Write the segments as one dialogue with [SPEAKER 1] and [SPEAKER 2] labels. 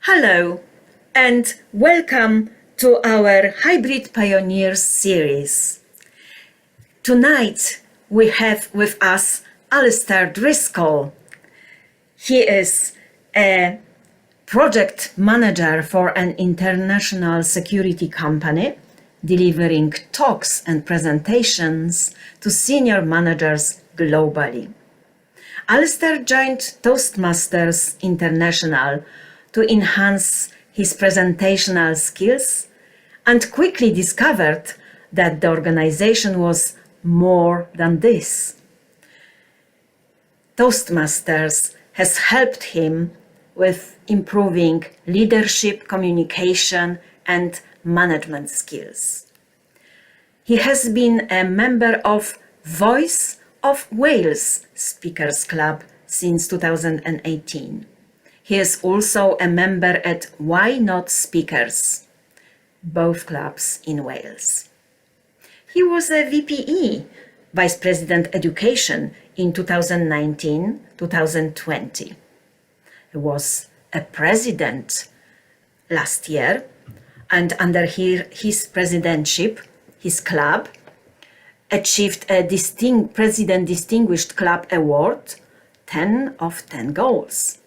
[SPEAKER 1] Hello and welcome to our Hybrid Pioneers series. Tonight we have with us Alistair Driscoll. He is a project manager for an international security company, delivering talks and presentations to senior managers globally. Alistair joined Toastmasters International to enhance his presentational skills and quickly discovered that the organization was more than this. Toastmasters has helped him with improving leadership, communication, and management skills. He has been a member of Voice of Wales Speakers Club since 2018. He is also a member at Why Not Speakers, both clubs in Wales. He was a VPE, Vice President Education, in 2019-2020. He was a president last year, and under his presidentship, his club achieved a President Distinguished Club Award, 10 of 10 goals.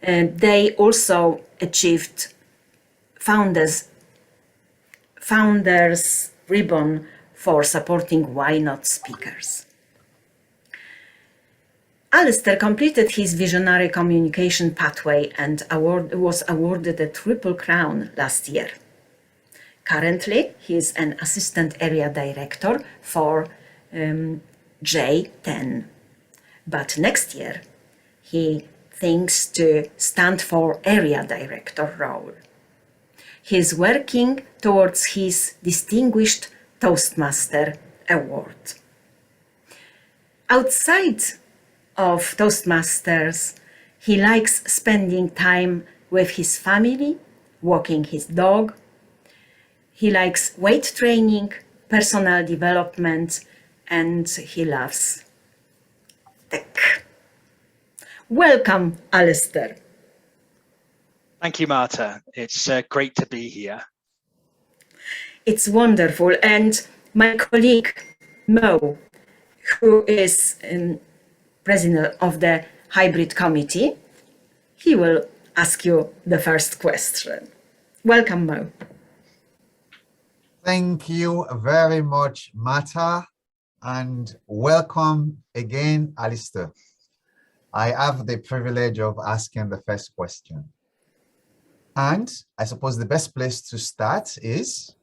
[SPEAKER 1] They also achieved Founders Ribbon for supporting Why Not Speakers. Alistair completed his visionary communication pathway and was awarded a Triple Crown last year. Currently, he is an assistant area director for J10. But next year, he thinks to stand for area director role. He is working towards his Distinguished Toastmaster Award. Outside of Toastmasters, he likes spending time with his family, walking his dog. He likes weight training, personal development, and he loves tech. Welcome, Alistair.
[SPEAKER 2] Thank you, Marta. It's great to be here.
[SPEAKER 1] It's wonderful. And my colleague, Mo, who is president of the Hybrid Committee, he will ask you the first question. Welcome, Mo.
[SPEAKER 3] Thank you very much, Marta, and welcome again, Alistair. I have the privilege of asking the first question. And I suppose the best place to start is,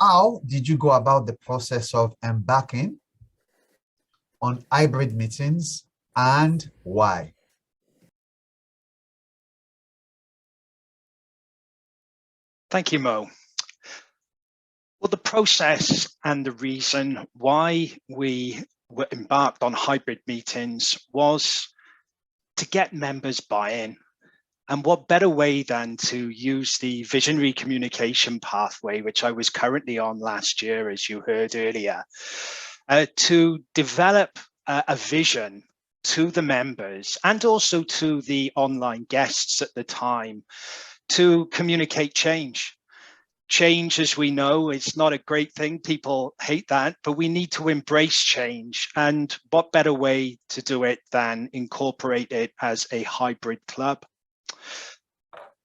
[SPEAKER 3] how did you go about the process of embarking on hybrid meetings and why?
[SPEAKER 2] Thank you, Mo. Well, the process and the reason why we were embarked on hybrid meetings was to get members buy-in. And what better way than to use the visionary communication pathway, which I was currently on last year, as you heard earlier, to develop a vision to the members and also to the online guests at the time to communicate change. Change, as we know, is not a great thing. People hate that, but we need to embrace change. And what better way to do it than incorporate it as a hybrid club?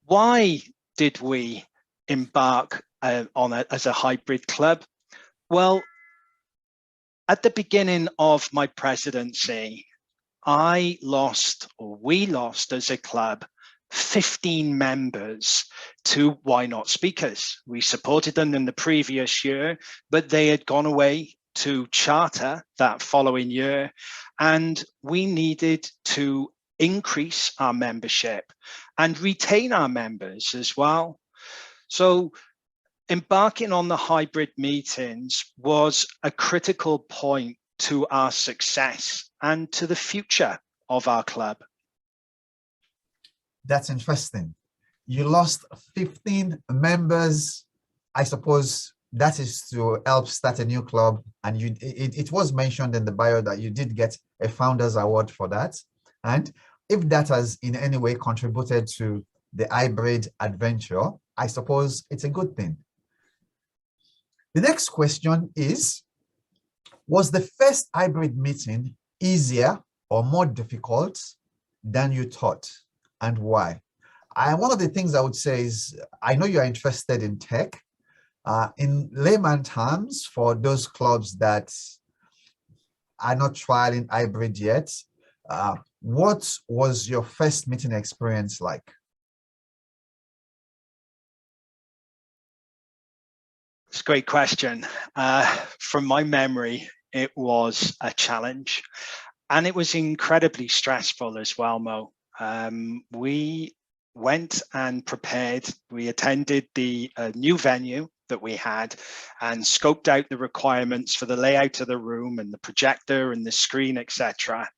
[SPEAKER 2] Why did we embark on it as a hybrid club? Well, at the beginning of my presidency, we lost as a club 15 members to Why Not Speakers. We supported them in the previous year, but they had gone away to charter that following year, and we needed to increase our membership and retain our members as well. So embarking on the hybrid meetings was a critical point to our success and to the future of our club.
[SPEAKER 3] That's interesting. You lost 15 members. I suppose that is to help start a new club. And it was mentioned in the bio that you did get a Founders Award for that. And if that has in any way contributed to the hybrid adventure, I suppose it's a good thing. The next question is, was the first hybrid meeting easier or more difficult than you thought, and why? One of the things I would say is, I know you are interested in tech. In layman terms, for those clubs that are not trialing hybrid yet, what was your first meeting experience like?
[SPEAKER 2] It's a great question. From my memory, it was a challenge, and it was incredibly stressful as well, Mo. We went and prepared. We attended the new venue that we had and scoped out the requirements for the layout of the room and the projector and the screen, etc.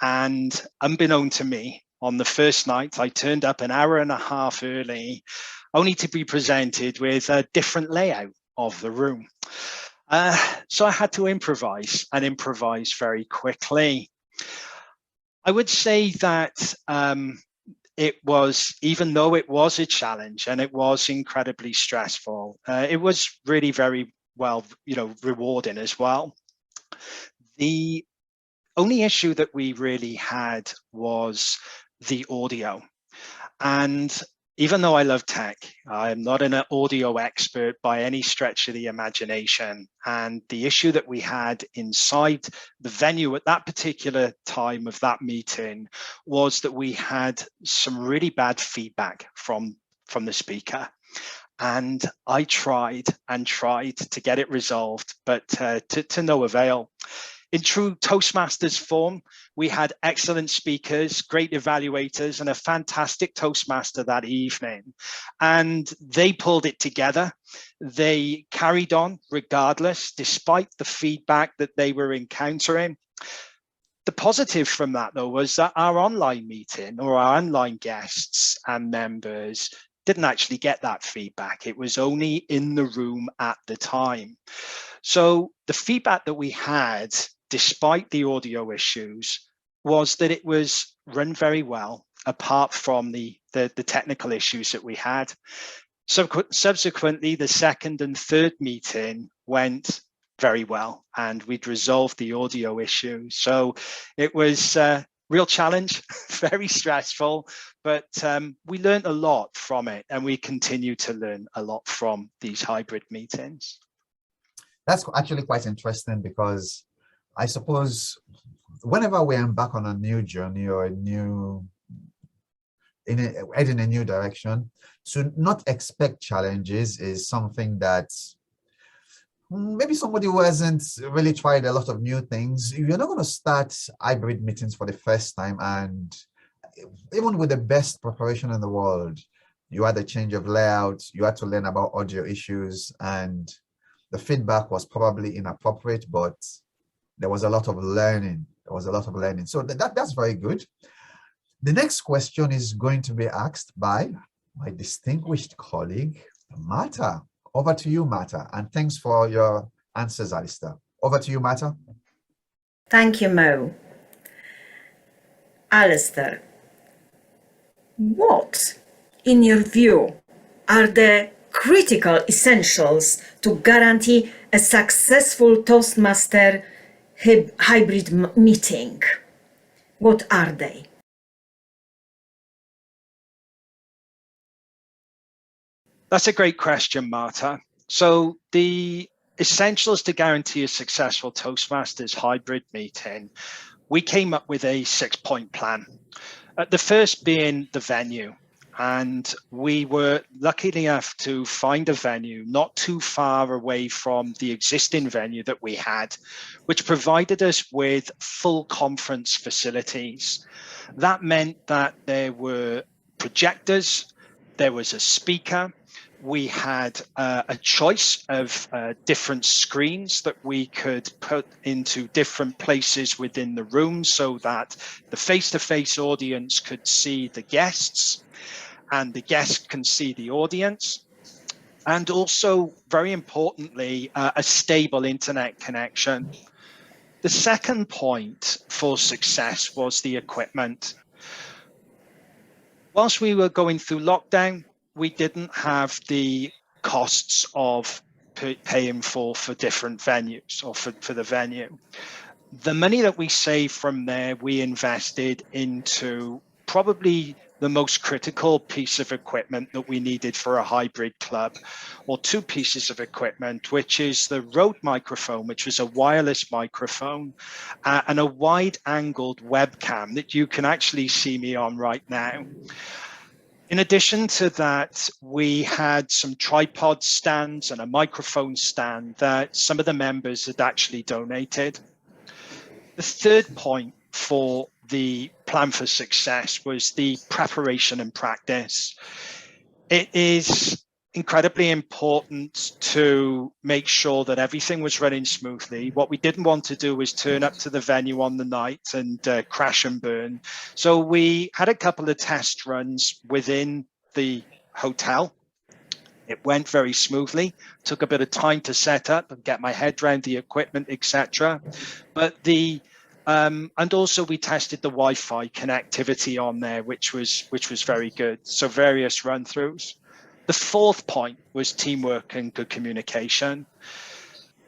[SPEAKER 2] And unbeknown to me, on the first night, I turned up an hour and a half early, only to be presented with a different layout of the room. So I had to improvise, and improvise very quickly. I would say that it was, even though it was a challenge and it was incredibly stressful, it was really very well, rewarding as well. The only issue that we really had was the audio. And even though I love tech, I'm not an audio expert by any stretch of the imagination. And the issue that we had inside the venue at that particular time of that meeting was that we had some really bad feedback from the speaker. And I tried and tried to get it resolved, but to no avail. In true Toastmasters form, we had excellent speakers, great evaluators, and a fantastic Toastmaster that evening. And they pulled it together. They carried on regardless, despite the feedback that they were encountering. The positive from that, though, was that our online meeting, or our online guests and members, didn't actually get that feedback. It was only in the room at the time. So the feedback that we had, despite the audio issues, was that it was run very well, apart from the technical issues that we had. So subsequently, the second and third meeting went very well, and we'd resolved the audio issue. So it was a real challenge, very stressful, but we learned a lot from it, and we continue to learn a lot from these hybrid meetings.
[SPEAKER 3] That's actually quite interesting, because I suppose whenever we embark on a new journey or heading in a new direction, to not expect challenges is something that maybe somebody who hasn't really tried a lot of new things, you're not going to start hybrid meetings for the first time, and even with the best preparation in the world, you had a change of layout, you had to learn about audio issues, and the feedback was probably inappropriate, but there was a lot of learning. So that's very good. The next question is going to be asked by my distinguished colleague, Marta. Over to you, Marta. And thanks for your answers, Alistair. Over to you, Marta.
[SPEAKER 1] Thank you, Mo. Alistair, what, in your view, are the critical essentials to guarantee a successful Toastmaster hybrid meeting? What are they?
[SPEAKER 2] That's a great question, Marta. So the essentials to guarantee a successful Toastmasters hybrid meeting, we came up with a 6-point plan. The first being the venue. And we were lucky enough to find a venue not too far away from the existing venue that we had, which provided us with full conference facilities. That meant that there were projectors, there was a speaker, we had a choice of different screens that we could put into different places within the room so that the face-to-face audience could see the guests and the guests can see the audience. And also, very importantly, a stable internet connection. The second point for success was the equipment. whilst we were going through lockdown, we didn't have the costs of paying for different venues or for the venue. The money that we saved from there, we invested into probably the most critical piece of equipment that we needed for a hybrid club, or two pieces of equipment, which is the Rode microphone, which was a wireless microphone, and a wide-angled webcam that you can actually see me on right now. In addition to that, we had some tripod stands and a microphone stand that some of the members had actually donated. The third point for the plan for success was the preparation and practice. It is incredibly important to make sure that everything was running smoothly. What we didn't want to do was turn up to the venue on the night and crash and burn. So we had a couple of test runs within the hotel. It went very smoothly, took a bit of time to set up and get my head around the equipment, etc. But and also we tested the Wi-Fi connectivity on there, which was very good. So various run-throughs. The fourth point was teamwork and good communication.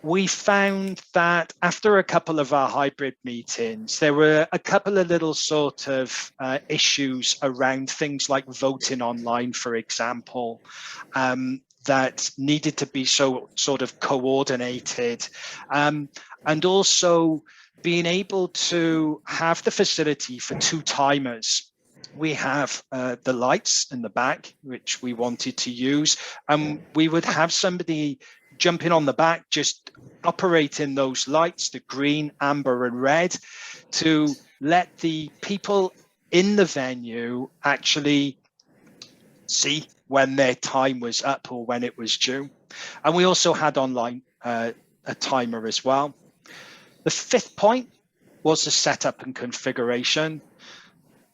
[SPEAKER 2] We found that after a couple of our hybrid meetings, there were a couple of little sort of issues around things like voting online, for example, that needed to be sort of coordinated, and also being able to have the facility for two timers. We have the lights in the back, which we wanted to use, and we would have somebody jumping on the back, just operating those lights, the green, amber, and red, to let the people in the venue actually see when their time was up or when it was due. And we also had online a timer as well. The fifth point was the setup and configuration.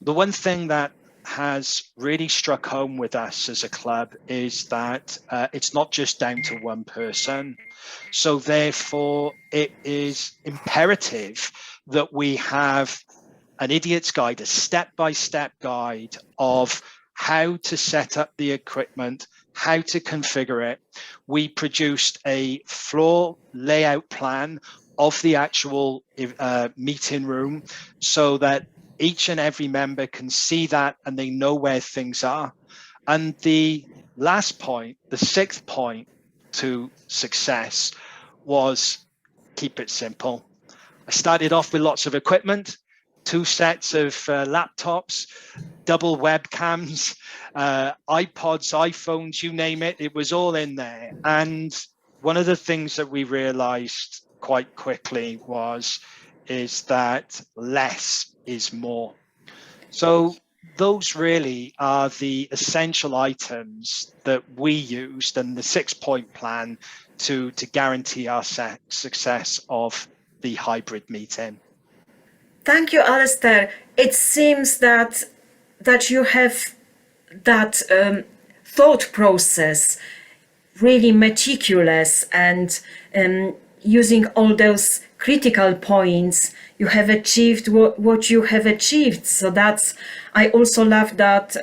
[SPEAKER 2] The one thing that has really struck home with us as a club is that it's not just down to one person. So therefore, it is imperative that we have an idiot's guide, a step-by-step guide of how to set up the equipment, how to configure it. We produced a floor layout plan of the actual meeting room so that each and every member can see that and they know where things are. And the last point, the sixth point to success, was keep it simple. I started off with lots of equipment, 2 sets of laptops, double webcams, iPods, iPhones, you name it, it was all in there. And one of the things that we realized quite quickly is that less is more. So those really are the essential items that we used in the 6-point plan to guarantee our success of the hybrid meeting.
[SPEAKER 1] Thank you, Alistair. It seems that you have that thought process really meticulous, and using all those critical points, you have achieved what you have achieved. So that's, I also love that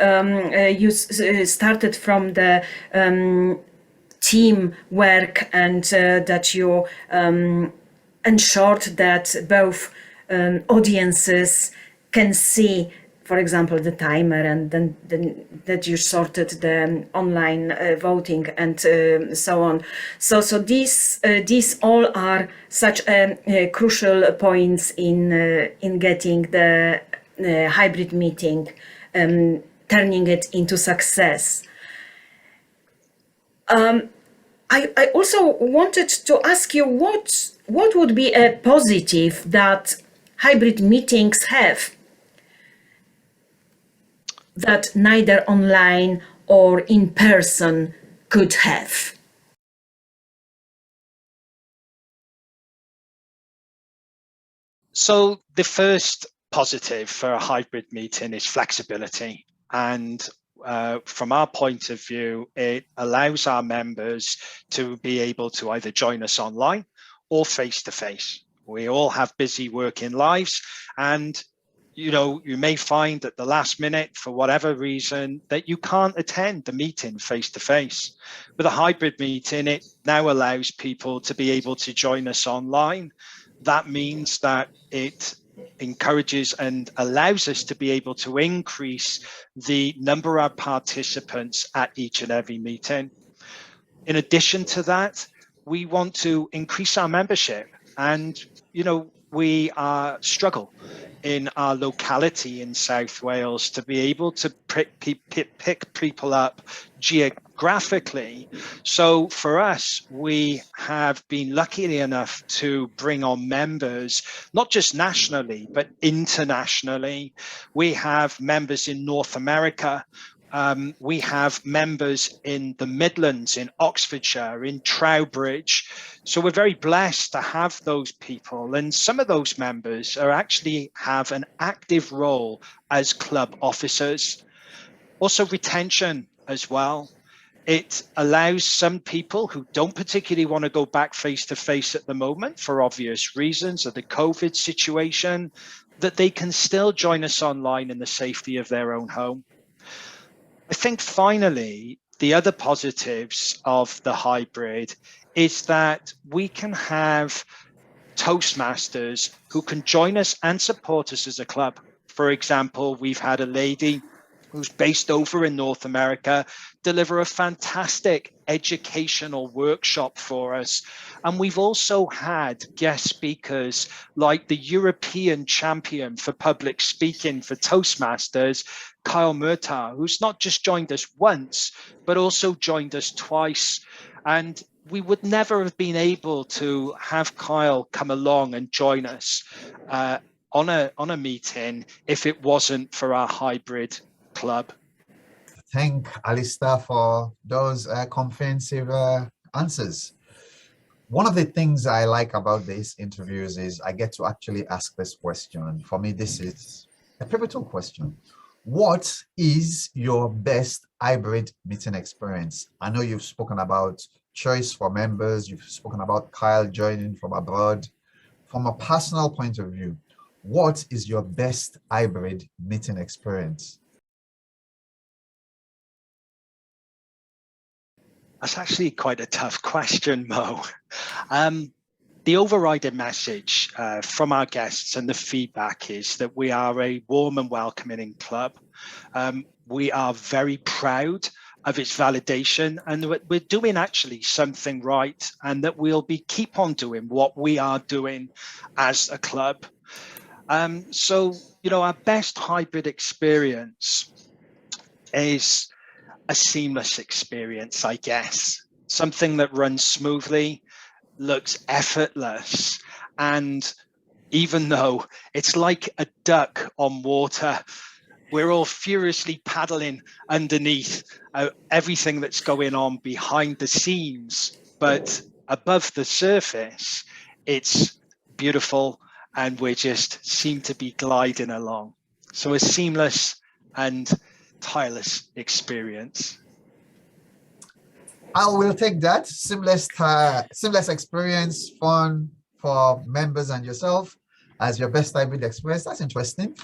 [SPEAKER 1] you started from the team work, and that you ensured that both audiences can see, for example, the timer, and then that you sorted the online voting and so on. So these all are such crucial points in getting the hybrid meeting, turning it into success. I also wanted to ask you what would be a positive that hybrid meetings have that neither online or in person could have?
[SPEAKER 2] So the first positive for a hybrid meeting is flexibility. And from our point of view, it allows our members to be able to either join us online or face-to-face. We all have busy working lives, and you may find at the last minute, for whatever reason, that you can't attend the meeting face to face. With a hybrid meeting, it now allows people to be able to join us online. That means that it encourages and allows us to be able to increase the number of participants at each and every meeting. In addition to that, we want to increase our membership, and we struggle in our locality in South Wales to be able to pick people up geographically. So for us, we have been lucky enough to bring on members, not just nationally, but internationally. We have members in North America. We have members in the Midlands, in Oxfordshire, in Trowbridge. So we're very blessed to have those people. And some of those members actually have an active role as club officers. Also retention as well. It allows some people who don't particularly want to go back face to face at the moment for obvious reasons of the COVID situation, that they can still join us online in the safety of their own home. I think finally, the other positives of the hybrid is that we can have Toastmasters who can join us and support us as a club. For example, we've had a lady who's based over in North America deliver a fantastic educational workshop for us. And we've also had guest speakers like the European champion for public speaking for Toastmasters, Marta, who's not just joined us once, but also joined us twice. And we would never have been able to have Kyle come along and join us on a meeting if it wasn't for our hybrid club.
[SPEAKER 3] Thank Alistair for those comprehensive answers. One of the things I like about these interviews is I get to actually ask this question. For me, this is a pivotal question. What is your best hybrid meeting experience? I know you've spoken about choice for members. You've spoken about Kyle joining from abroad. From a personal point of view, what is your best hybrid meeting experience?
[SPEAKER 2] That's actually quite a tough question, Mo. The overriding message from our guests and the feedback is that we are a warm and welcoming club. We are very proud of its validation, and we're doing actually something right, and that we'll keep on doing what we are doing as a club. So, our best hybrid experience is a seamless experience, I guess. Something that runs smoothly, looks effortless, and even though it's like a duck on water, we're all furiously paddling underneath everything that's going on behind the scenes, but above the surface, it's beautiful, and we just seem to be gliding along. So a seamless and tireless experience.
[SPEAKER 3] I will take that. Seamless experience, fun for members and yourself as your best hybrid experience. That's interesting.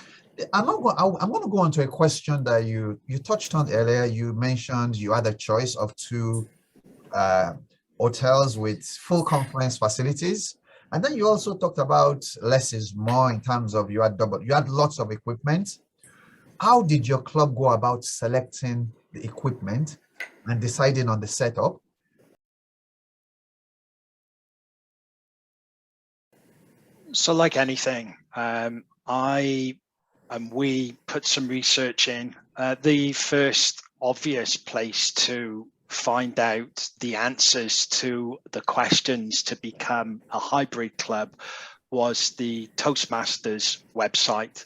[SPEAKER 3] I'm going to go on to a question that you touched on earlier. You mentioned you had a choice of two hotels with full conference facilities, and then you also talked about less is more in terms of you had lots of equipment. How did your club go about selecting the equipment and deciding on the setup?
[SPEAKER 2] So like anything, we put some research in. The first obvious place to find out the answers to the questions to become a hybrid club was the Toastmasters website.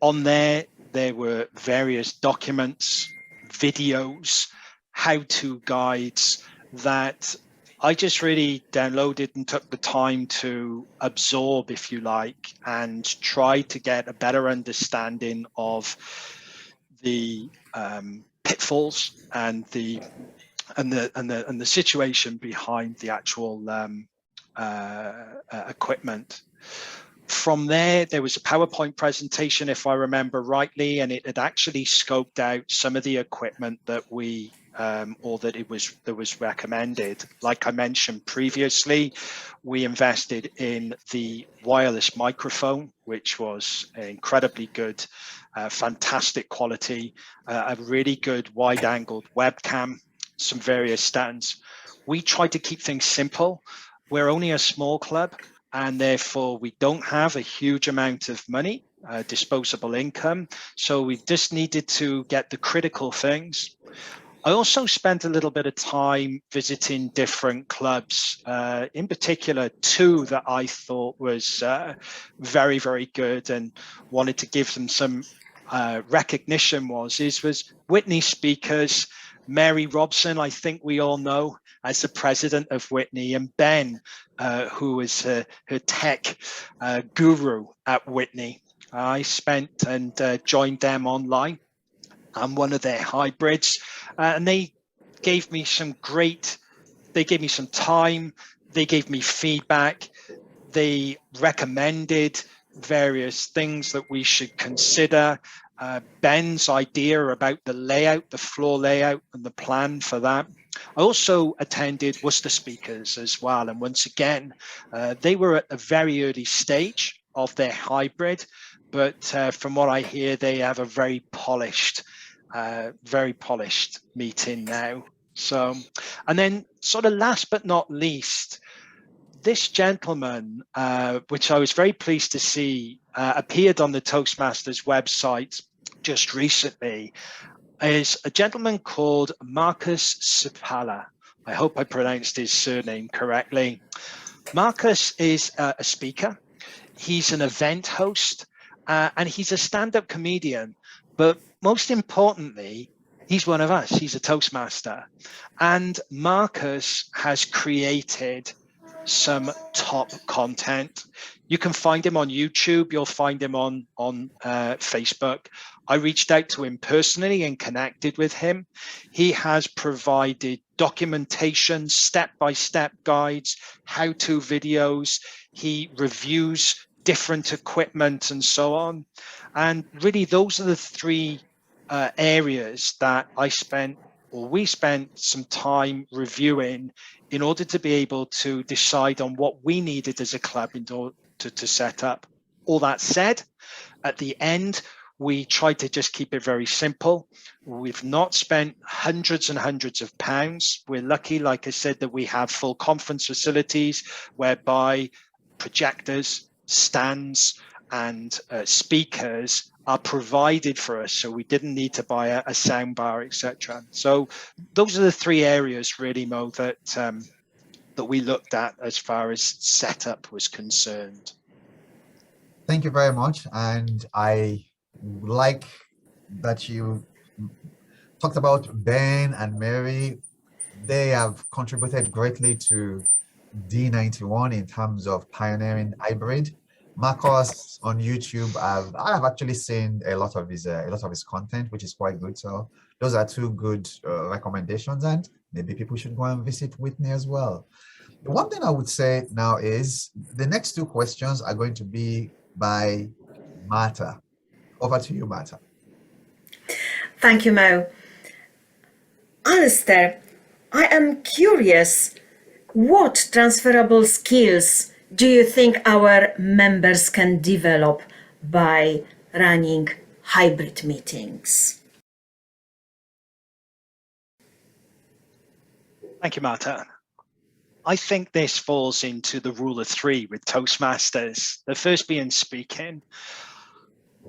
[SPEAKER 2] On there were various documents, videos, how-to guides that I just really downloaded and took the time to absorb, if you like, and try to get a better understanding of the pitfalls and the situation behind the actual equipment. From there was a PowerPoint presentation, if I remember rightly, and it had actually scoped out some of the equipment that we or that was recommended. Like I mentioned previously, we invested in the wireless microphone, which was incredibly good, fantastic quality, a really good wide-angled webcam, some various stands. We tried to keep things simple. We're only a small club, and therefore we don't have a huge amount of money, disposable income. So we just needed to get the critical things. I also spent a little bit of time visiting different clubs, in particular two that I thought was very, very good and wanted to give them some recognition was Whitney Speakers, Mary Robson, I think we all know as the president of Whitney, and Ben, who is her tech guru at Whitney. I spent and joined them online. I'm one of their hybrids, and they gave me some time, they gave me feedback, they recommended various things that we should consider. Ben's idea about the layout, the floor layout, and the plan for that. I also attended Worcester Speakers as well, and once again, they were at a very early stage of their hybrid, but from what I hear, they have a very polished meeting now. So, and then sort of last but not least, this gentleman, which I was very pleased to see, appeared on the Toastmasters website just recently, is a gentleman called Marcus Sipala. I hope I pronounced his surname correctly. Marcus is a speaker. He's an event host, and he's a stand-up comedian. But most importantly, he's one of us. He's a Toastmaster. And Marcus has created some top content. You can find him on YouTube. You'll find him on Facebook. I reached out to him personally and connected with him. He has provided documentation, step-by-step guides, how-to videos. He reviews different equipment and so on. And really, those are the three areas that we spent some time reviewing in order to be able to decide on what we needed as a club in order to set up. All that said, at the end, we tried to just keep it very simple. We've not spent hundreds and hundreds of pounds. We're lucky, like I said, that we have full conference facilities whereby projectors, stands, and speakers are provided for us, so we didn't need to buy a sound bar, etc. So those are the three areas really, Mo, that we looked at as far as setup was concerned.
[SPEAKER 3] Thank you very much, and I like that you talked about Ben and Mary. They have contributed greatly to D91 in terms of pioneering hybrid. Marcus on YouTube, I have actually seen a lot of his content, which is quite good. So those are two good recommendations, and maybe people should go and visit Whitney as well. The one thing I would say now is the next two questions are going to be by Marta. Over to you, Marta.
[SPEAKER 1] Thank you, Mo. Alistair, I am curious, what transferable skills do you think our members can develop by running hybrid meetings?
[SPEAKER 2] Thank you, Marta. I think this falls into the rule of three with Toastmasters. The first being speaking.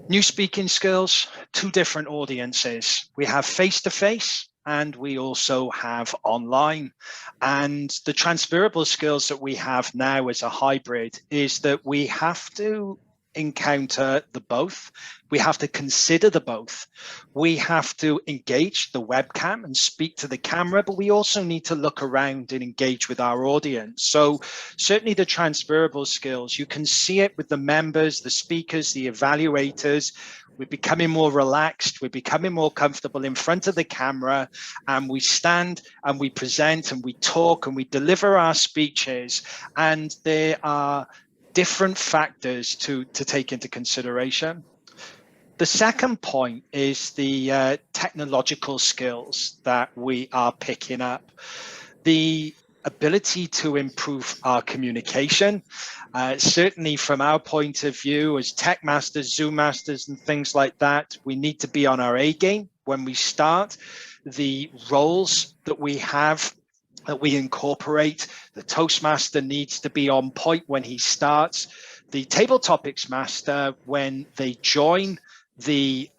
[SPEAKER 2] New speaking skills, two different audiences. We have face-to-face and we also have online. And the transferable skills that we have now as a hybrid is that we have to encounter the both. We have to consider the both. We have to engage the webcam and speak to the camera, but we also need to look around and engage with our audience. So certainly the transferable skills, you can see it with the members, the speakers, the evaluators. We're becoming more relaxed. We're becoming more comfortable in front of the camera, and we stand and we present and we talk and we deliver our speeches. And there are different factors to take into consideration. The second point is the technological skills that we are picking up. The ability to improve our communication. Certainly from our point of view as tech masters, Zoom masters and things like that, we need to be on our A game when we start. The roles that we have, that we incorporate, the Toastmaster needs to be on point when he starts. The table topics master, when they join the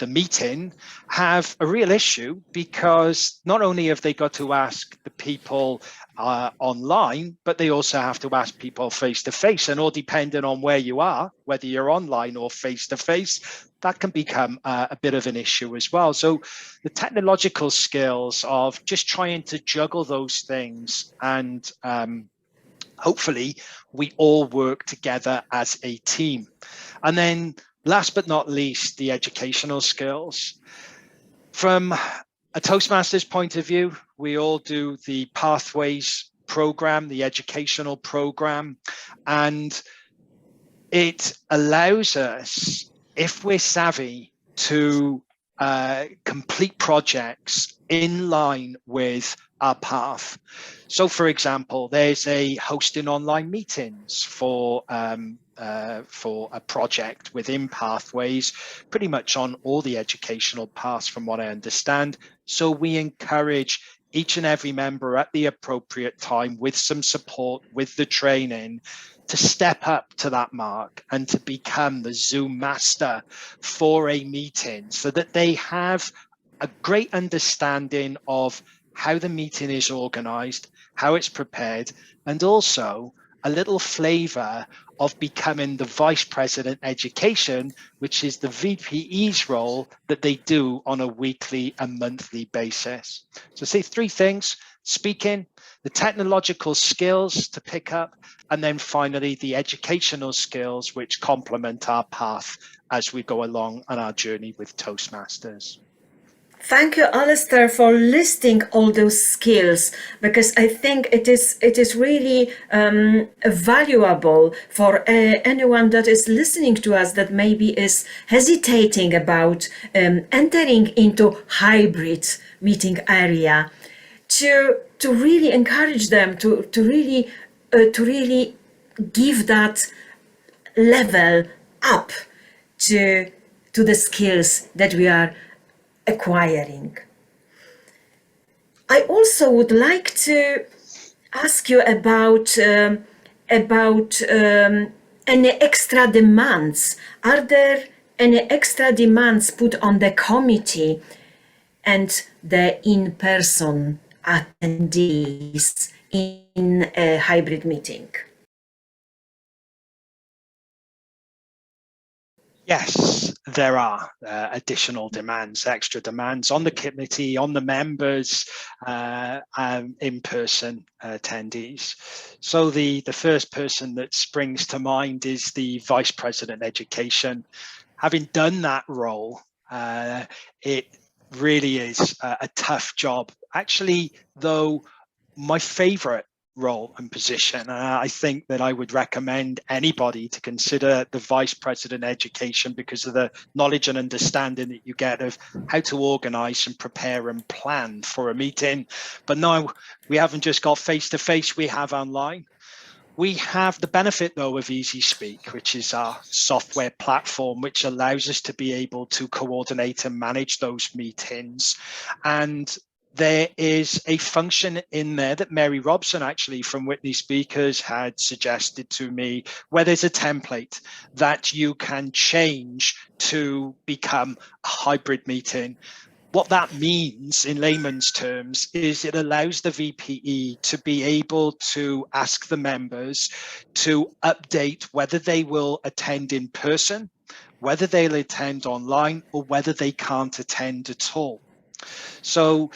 [SPEAKER 2] meeting, have a real issue, because not only have they got to ask the people online, but they also have to ask people face to face, and all depending on where you are, whether you're online or face to face, that can become a bit of an issue as well. So the technological skills of just trying to juggle those things, and hopefully we all work together as a team. And then last but not least, the educational skills. From a Toastmasters point of view, we all do the Pathways program, the educational program, and it allows us, if we're savvy, to complete projects in line with our path. So, for example, there's a hosting online meetings for a project within Pathways, pretty much on all the educational paths from what I understand. So we encourage each and every member at the appropriate time, with some support, with the training, to step up to that mark and to become the Zoom master for a meeting, so that they have a great understanding of how the meeting is organized, how it's prepared, and also a little flavor of becoming the Vice President Education, which is the VPE's role that they do on a weekly and monthly basis. So say three things: speaking, the technological skills to pick up, and then finally the educational skills which complement our path as we go along on our journey with Toastmasters.
[SPEAKER 1] Thank you, Alistair, for listing all those skills, because I think it is really valuable for anyone that is listening to us that maybe is hesitating about entering into hybrid meeting area, to really encourage them to really give that level up to the skills that we are acquiring. I also would like to ask you about any extra demands. Are there any extra demands put on the committee and the in-person attendees in a hybrid meeting?
[SPEAKER 2] Yes, there are additional demands, extra demands on the committee, on the members, in-person attendees. So the first person that springs to mind is the Vice President Education. Having done that role, it really is a tough job. Actually, though, my favorite role and position. I think that I would recommend anybody to consider the Vice President Education, because of the knowledge and understanding that you get of how to organize and prepare and plan for a meeting. But now we haven't just got face-to-face, we have online. We have the benefit, though, of Easy Speak, which is our software platform, which allows us to be able to coordinate and manage those meetings. And there is a function in there that Mary Robson, actually from Whitney Speakers, had suggested to me, where there's a template that you can change to become a hybrid meeting. What that means in layman's terms is it allows the VPE to be able to ask the members to update whether they will attend in person, whether they'll attend online, or whether they can't attend at all. So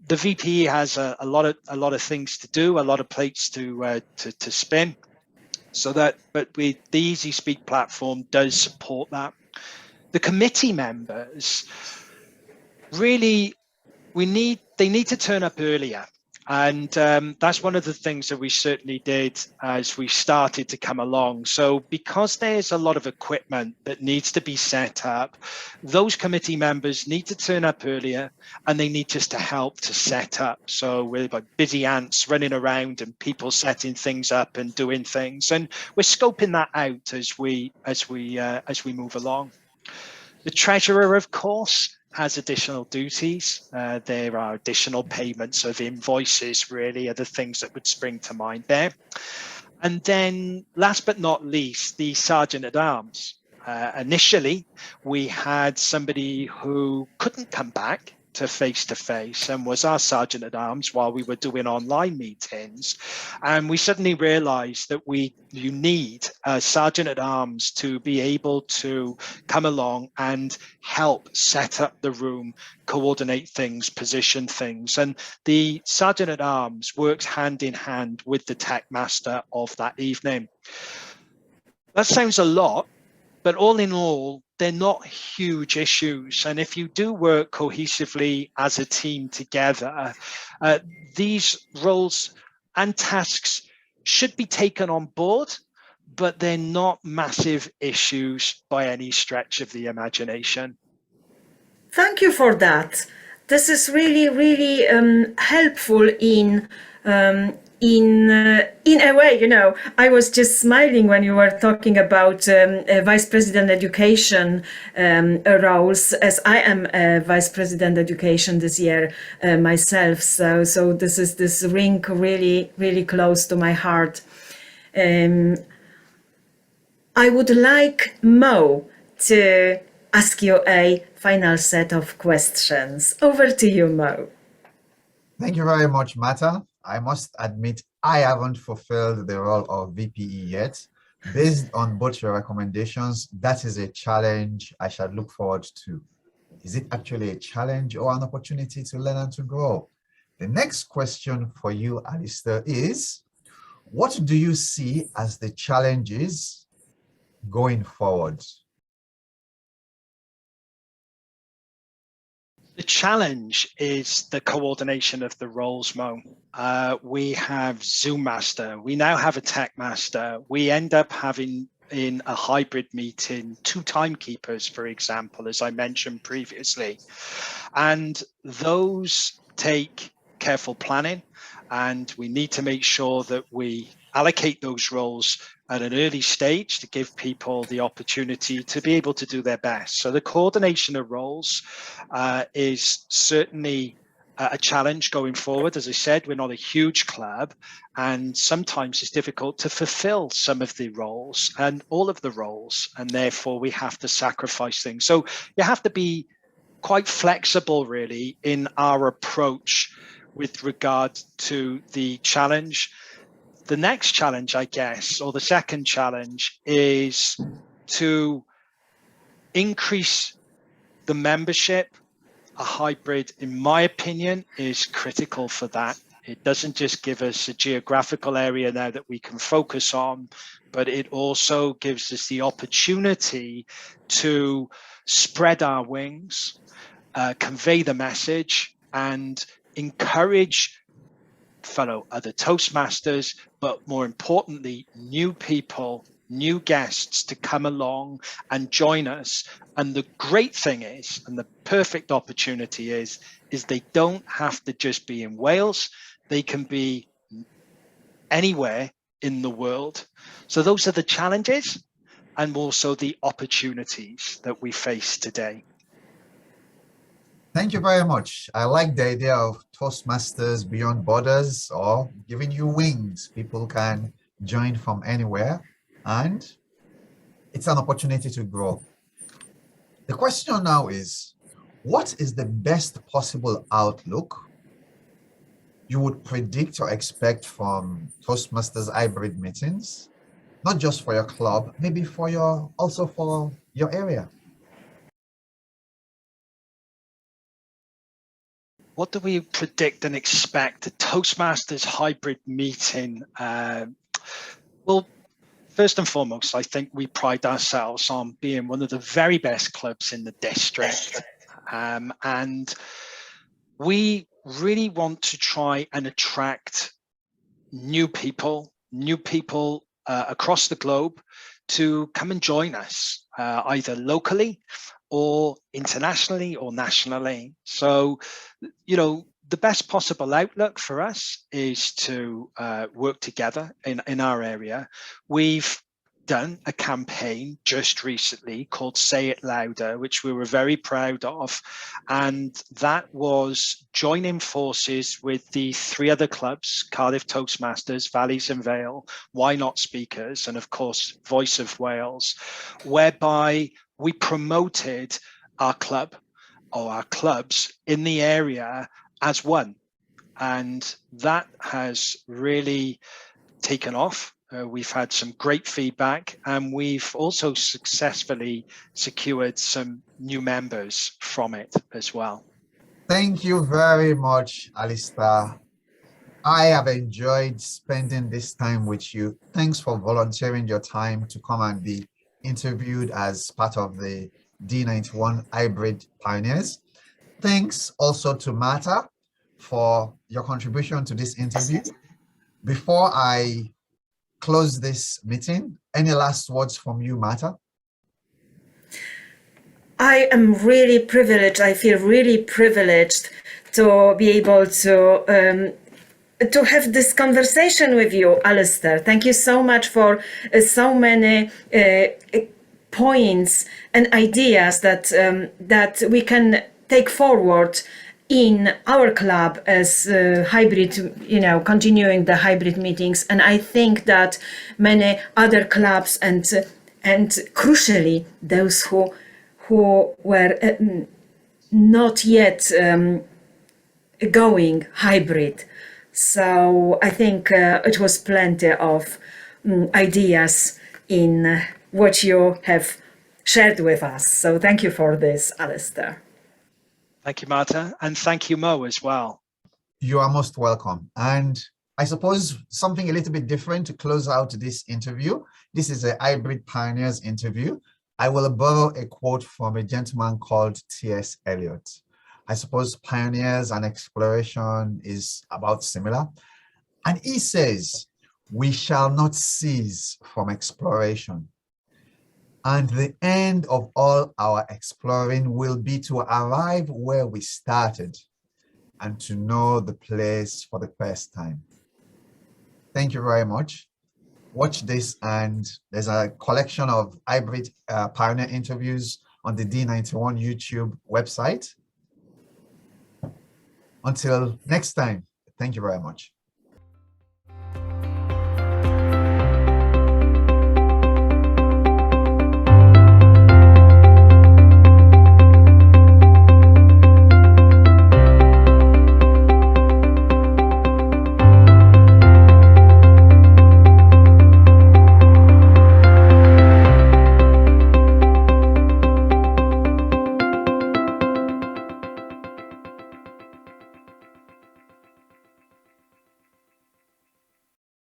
[SPEAKER 2] the VPE has a lot of things to do, a lot of plates to spin. So that, but the Easy Speak platform does support that. The committee members, really, they need to turn up earlier. And that's one of the things that we certainly did as we started to come along. So because there's a lot of equipment that needs to be set up, those committee members need to turn up earlier and they need us to help to set up. So we're like busy ants running around and people setting things up and doing things. And we're scoping that out as we move along. The treasurer, of course, has additional duties. There are additional payments of invoices, really, are the things that would spring to mind there. And then last but not least, the sergeant at arms. Initially, we had somebody who couldn't come back to face and was our sergeant at arms while we were doing online meetings. And we suddenly realized that you need a sergeant at arms to be able to come along and help set up the room, coordinate things, position things. And the sergeant at arms works hand in hand with the tech master of that evening. That sounds a lot, but all in all, they're not huge issues. And if you do work cohesively as a team together, these roles and tasks should be taken on board, but they're not massive issues by any stretch of the imagination.
[SPEAKER 1] Thank you for that. This is really, really helpful in a way, you know. I was just smiling when you were talking about vice president education roles, as I am a vice president education this year myself. So this ring really, really close to my heart. I would like Mo to ask you a final set of questions. Over to you, Mo.
[SPEAKER 3] Thank you very much, Marta. I must admit, I haven't fulfilled the role of VPE yet. Based on both your recommendations, that is a challenge I shall look forward to. Is it actually a challenge or an opportunity to learn and to grow? The next question for you, Alistair, is what do you see as the challenges going forward?
[SPEAKER 2] The challenge is the coordination of the roles, Mo. We have Zoom Master. We now have a Tech Master. We end up having in a hybrid meeting 2 timekeepers, for example, as I mentioned previously. And those take careful planning, and we need to make sure that we allocate those roles at an early stage to give people the opportunity to be able to do their best. So the coordination of roles is certainly a challenge going forward. As I said, we're not a huge club, and sometimes it's difficult to fulfill some of the roles and all of the roles, and therefore we have to sacrifice things. So you have to be quite flexible, really, in our approach with regard to the challenge. The next challenge, I guess, or the second challenge, is to increase the membership. A hybrid, in my opinion, is critical for that. It doesn't just give us a geographical area now that we can focus on, but it also gives us the opportunity to spread our wings, convey the message, and encourage fellow other Toastmasters, but more importantly, new people, new guests to come along and join us. And the great thing is, and the perfect opportunity is they don't have to just be in Wales. They can be anywhere in the world. So those are the challenges and also the opportunities that we face today.
[SPEAKER 3] Thank you very much. I like the idea of Toastmasters beyond borders, or giving you wings. People can join from anywhere, and it's an opportunity to grow. The question now is, what is the best possible outlook you would predict or expect from Toastmasters hybrid meetings, not just for your club, maybe also for your area?
[SPEAKER 2] What do we predict and expect a Toastmasters hybrid meeting? Well, first and foremost, I think we pride ourselves on being one of the very best clubs in the district. And we really want to try and attract new people across the globe to come and join us, either locally or internationally or nationally. So, you know, the best possible outlook for us is to work together in our area. We've done a campaign just recently called Say It Louder, which we were very proud of. And that was joining forces with the 3 other clubs, Cardiff Toastmasters, Valleys and Vale, Why Not Speakers, and of course, Voice of Wales, whereby we promoted our club or our clubs in the area as one. And that has really taken off. We've had some great feedback, and we've also successfully secured some new members from it as well.
[SPEAKER 3] Thank you very much, Alistair. I have enjoyed spending this time with you. Thanks for volunteering your time to come and be interviewed as part of the D91 Hybrid Pioneers. Thanks also to Marta for your contribution to this interview. Before I close this meeting, any last words from you, Marta?
[SPEAKER 1] I am really privileged. I feel really privileged to be able to have this conversation with you, Alistair. Thank you so much for so many points and ideas that we can take forward in our club as hybrid, continuing the hybrid meetings. And I think that many other clubs and crucially those who were not yet going hybrid. So I think it was plenty of ideas in what you have shared with us. So thank you for this, Alistair.
[SPEAKER 2] Thank you, Marta, and thank you, Mo, as well.
[SPEAKER 3] You are most welcome. And I suppose something a little bit different to close out this interview. This is a Hybrid Pioneers interview. I will borrow a quote from a gentleman called T.S. Eliot. I suppose pioneers and exploration is about similar. And he says, we shall not cease from exploration. And the end of all our exploring will be to arrive where we started and to know the place for the first time. Thank you very much. Watch this, and there's a collection of hybrid pioneer interviews on the D91 YouTube website. Until next time, thank you very much.